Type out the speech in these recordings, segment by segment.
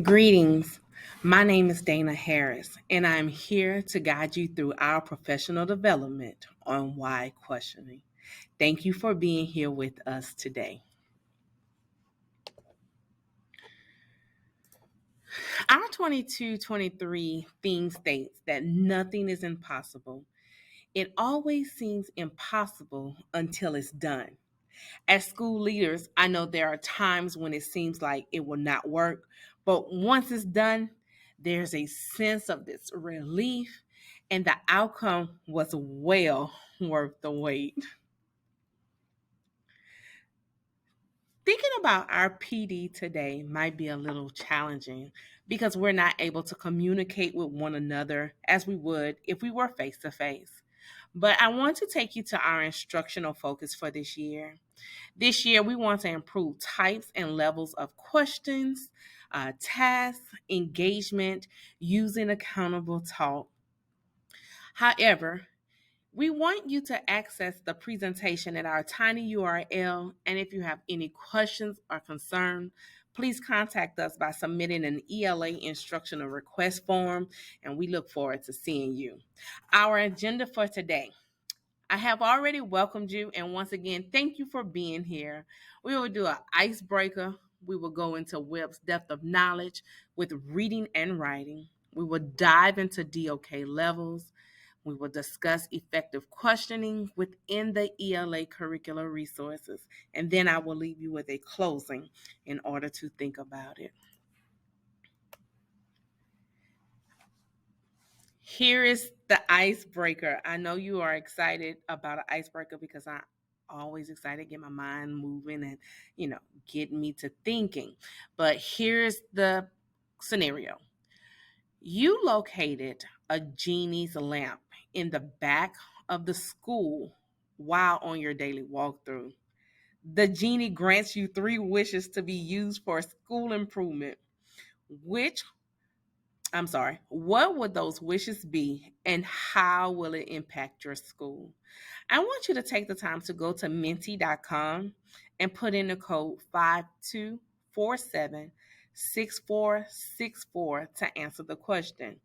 Greetings. My name is Dana Harris, and I'm here to guide you through our professional development on why questioning. Thank you for being here with us today. Our 22-23 theme states that nothing is impossible. It always seems impossible until it's done. As school leaders, I know there are times when it seems like it will not work, but once it's done, there's a sense of this relief, and the outcome was well worth the wait. Thinking about our PD today might be a little challenging because we're not able to communicate with one another as we would if we were face to face. But I want to take you to our instructional focus for this year. This year, we want to improve types and levels of questions, tasks, engagement, using accountable talk. However, we want you to access the presentation at our tiny URL, and if you have any questions or concern, please contact us by submitting an ELA instructional request form, and we look forward to seeing you. Our agenda for today. I have already welcomed you, and once again, thank you for being here. We will do an icebreaker. We will go into Webb's depth of knowledge with reading and writing. We will dive into DOK levels. We will discuss effective questioning within the ELA curricular resources, and then I will leave you with a closing in order to think about it. Here is the icebreaker. I know you are excited about an icebreaker because I'm always excited to get my mind moving and, get me to thinking. But here's the scenario. You located a genie's lamp in the back of the school while on your daily walkthrough. The genie grants you three wishes to be used for school improvement. Which what would those wishes be and how will it impact your school? I want you to take the time to go to menti.com and put in the code 52476464 to answer the question.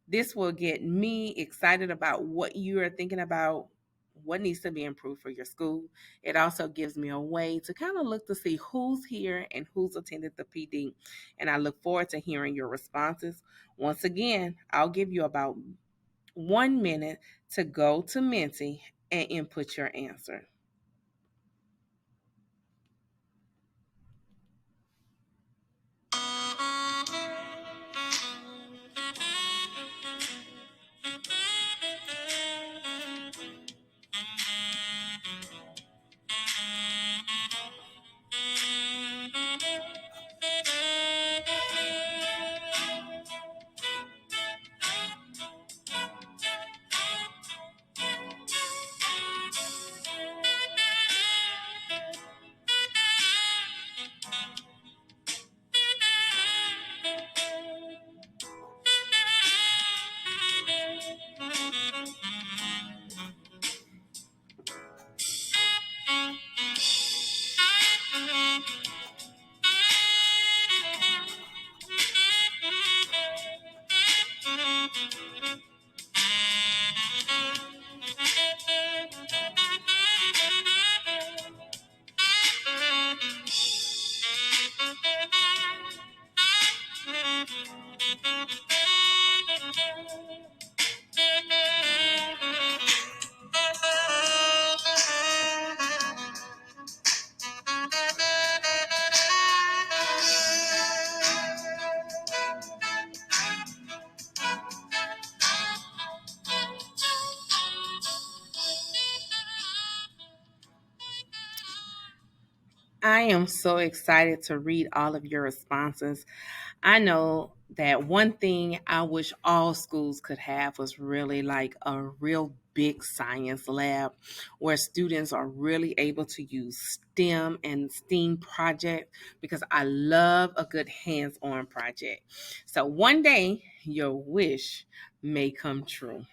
This will get me excited about what you are thinking about, what needs to be improved for your school. It also gives me a way to kind of look to see who's here and who's attended the PD. And I look forward to hearing your responses. Once again, I'll give you about 1 minute to go to Menti and input your answer. I am so excited to read all of your responses. I know that one thing I wish all schools could have was really like a real big science lab where students are really able to use STEM and STEAM projects because I love a good hands on project. So one day your wish may come true.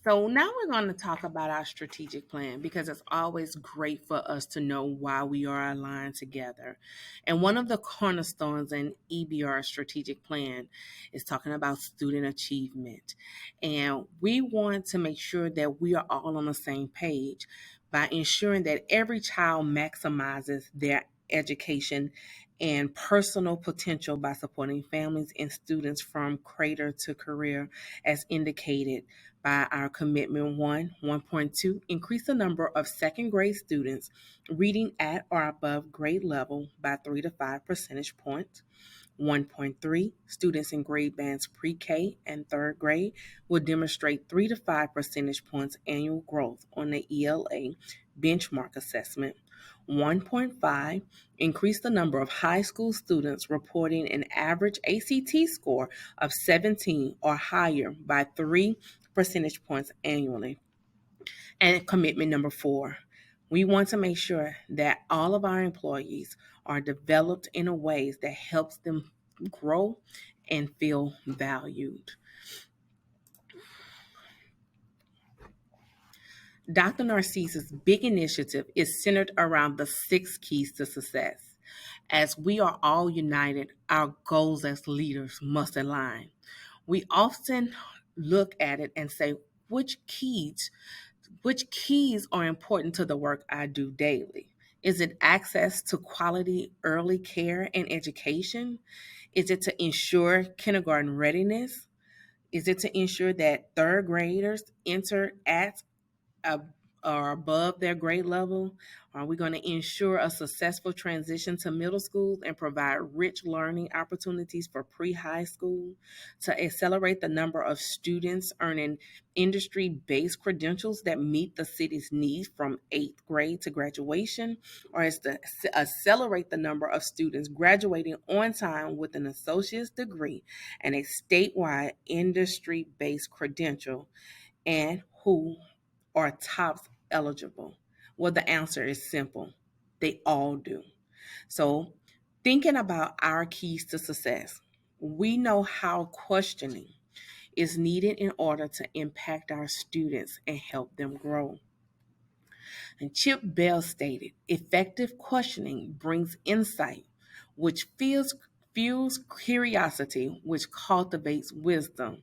So now we're going to talk about our strategic plan because it's always great for us to know why we are aligned together. And one of the cornerstones in EBR strategic plan is talking about student achievement. And we want to make sure that we are all on the same page by ensuring that every child maximizes their education and personal potential by supporting families and students from cradle to career as indicated by our commitment 1.2, increase the number of second grade students reading at or above grade level by 3 to 5 percentage points. 1.3, students in grade bands pre K and third grade will demonstrate 3 to 5 percentage points annual growth on the ELA benchmark assessment. 1.5, increase the number of high school students reporting an average ACT score of 17 or higher by 3 percentage points annually. And commitment number 4, we want to make sure that all of our employees are developed in a ways that helps them grow and feel valued. Dr. Narcise's big initiative is centered around the 6 keys to success. As we are all united, our goals as leaders must align. We often look at it and say, which keys which keys are important to the work I do daily? Is it access to quality early care and education? Is it to ensure kindergarten readiness? Is it to ensure that third graders enter at uh, or above their grade level? Are we going to ensure a successful transition to middle schools and provide rich learning opportunities for pre-high school to accelerate the number of students earning industry-based credentials that meet the city's needs from 8th grade to graduation, or is to accelerate the number of students graduating on time with an associate's degree and a statewide industry-based credential, and who are TOPS eligible? Well, the answer is simple. They all do. So, thinking about our keys to success, we know how questioning is needed in order to impact our students and help them grow. And Chip Bell stated, effective questioning brings insight, which fuels curiosity, which cultivates wisdom.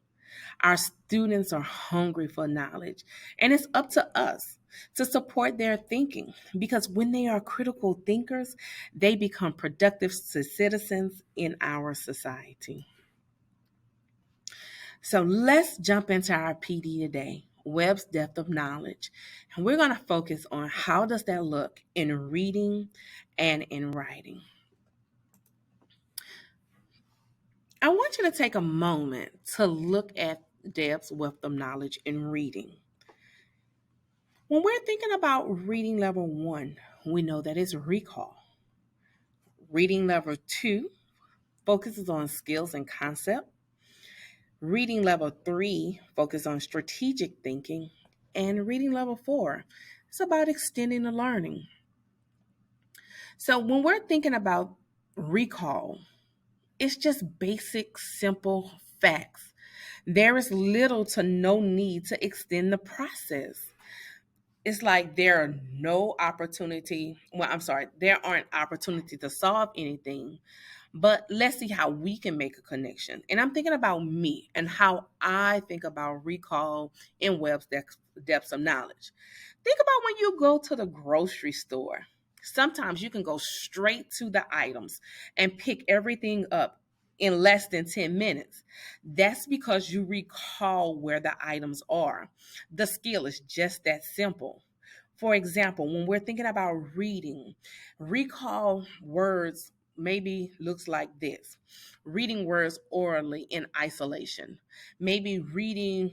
Our students are hungry for knowledge, and it's up to us to support their thinking because when they are critical thinkers, they become productive citizens in our society. So let's jump into our PD today, Webb's depth of knowledge. And we're going to focus on how does that look in reading and in writing. I want you to take a moment to look at Deb's wealth of knowledge in reading. When we're thinking about reading level 1, we know that it's recall. Reading level 2 focuses on skills and concept. Reading level 3 focuses on strategic thinking. And reading level 4 is about extending the learning. So when we're thinking about recall, it's just basic, simple facts. There is little to no need to extend the process. It's like there are no opportunity. Well, I'm sorry, there aren't opportunity to solve anything, but let's see how we can make a connection. And I'm thinking about me and how I think about recall in Webb's depths of knowledge. Think about when you go to the grocery store. Sometimes you can go straight to the items and pick everything up in less than 10 minutes. That's because you recall where the items are. The skill is just that simple. For example, when we're thinking about reading, recall words maybe looks like this: reading words orally in isolation, maybe reading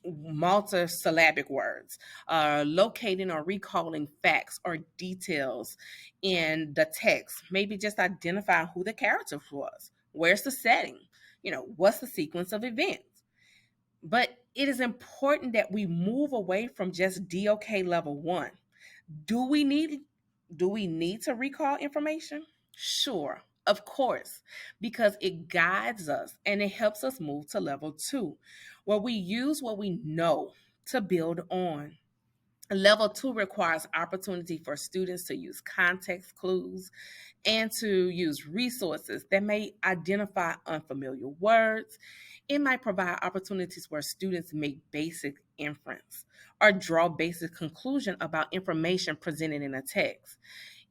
multisyllabic words, locating or recalling facts or details in the text, maybe just identifying who the character was, where's the setting, what's the sequence of events. But it is important that we move away from just DOK level 1. Do we need do we need to recall information? Sure, of course, because it guides us and it helps us move to level 2, where we use what we know to build on. Level two requires opportunity for students to use context clues and to use resources that may identify unfamiliar words. It might provide opportunities where students make basic inference or draw basic conclusion about information presented in a text.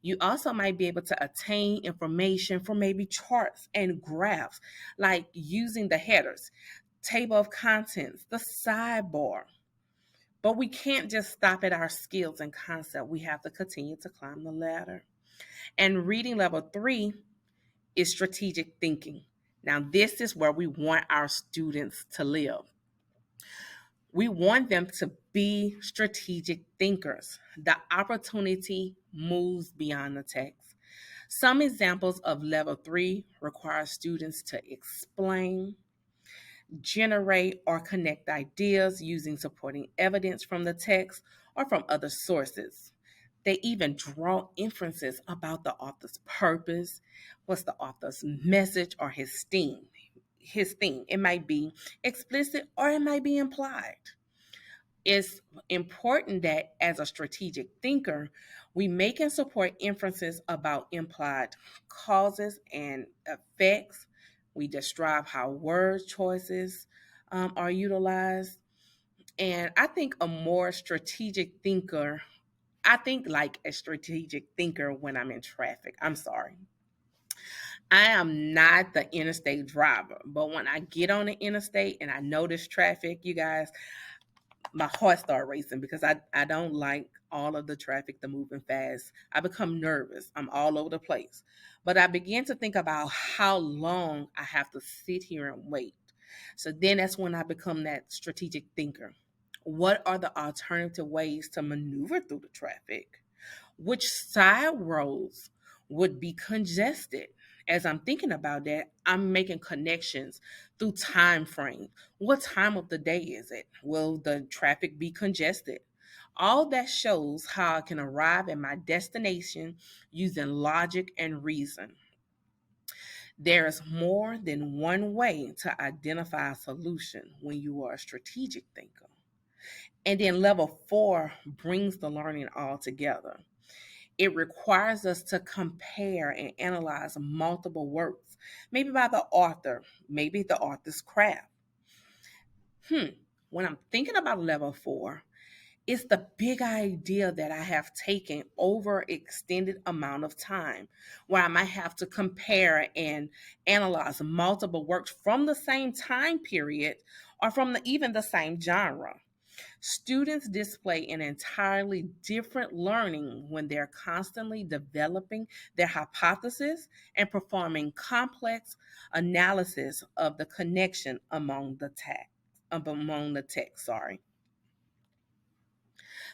You also might be able to attain information from maybe charts and graphs, like using the headers, table of contents, the sidebar. But we can't just stop at our skills and concept. We have to continue to climb the ladder. And reading level three is strategic thinking. Now, this is where we want our students to live. We want them to be strategic thinkers. The opportunity moves beyond the text. Some examples of level three require students to explain, generate, or connect ideas using supporting evidence from the text or from other sources. They even draw inferences about the author's purpose, what's the author's message or his theme. His theme. It might be explicit or it might be implied. It's important that as a strategic thinker, we make and support inferences about implied causes and effects. We describe how word choices are utilized. And I think a more strategic thinker, I think like a strategic thinker when I'm in traffic. I'm sorry. I am not the interstate driver, but when I get on the interstate and I notice traffic, you guys, my heart start racing because I don't like all of the traffic, the moving fast. I become nervous. I'm all over the place. But I begin to think about how long I have to sit here and wait. So then that's when I become that strategic thinker. What are the alternative ways to maneuver through the traffic? Which side roads would be congested? As I'm thinking about that, I'm making connections through time frame. What time of the day is it? Will the traffic be congested? All that shows how I can arrive at my destination using logic and reason. There is more than one way to identify a solution when you are a strategic thinker. And then level four brings the learning all together. It requires us to compare and analyze multiple works, maybe by the author, maybe the author's craft. When I'm thinking about level four, it's the big idea that I have taken over extended amount of time, where I might have to compare and analyze multiple works from the same time period or from even the same genre. Students display an entirely different learning when they're constantly developing their hypothesis and performing complex analysis of the connection among the text. Sorry.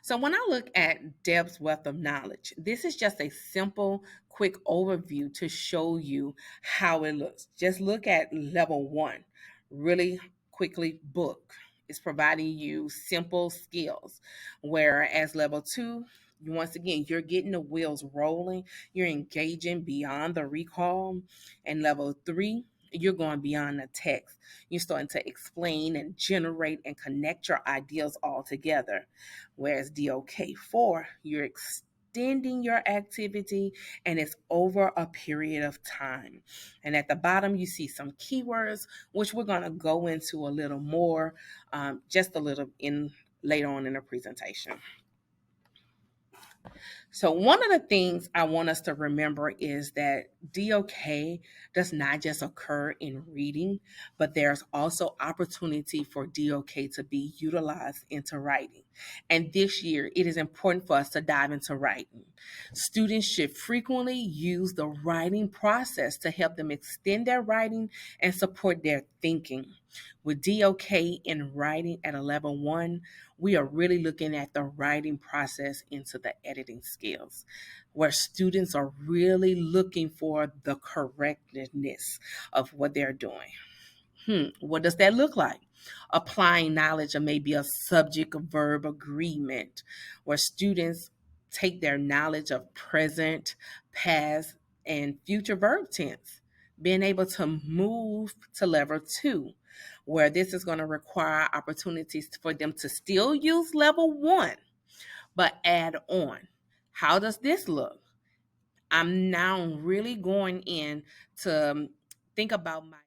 So when I look at Deb's wealth of knowledge, this is just a simple, quick overview to show you how it looks. Just look at level one, really quickly book. It's providing you simple skills. Whereas level two, once again, you're getting the wheels rolling, you're engaging beyond the recall. And level three, you're going beyond the text. You're starting to explain and generate and connect your ideas all together. Whereas DOK4, you're extending your activity and it's over a period of time. And at the bottom, you see some keywords, which we're going to go into a little more, just a little in later on in the presentation. So one of the things I want us to remember is that DOK does not just occur in reading, but there's also opportunity for DOK to be utilized into writing. And this year, it is important for us to dive into writing. Students should frequently use the writing process to help them extend their writing and support their thinking. With DOK in writing at a level one, we are really looking at the writing process into the editing skills, where students are really looking for the correctness of what they're doing. What does that look like? Applying knowledge of maybe a subject verb agreement, where students take their knowledge of present, past, and future verb tense. being able to move to level two, where this is going to require opportunities for them to still use level one, but add on. How does this look? I'm now really going in to think about my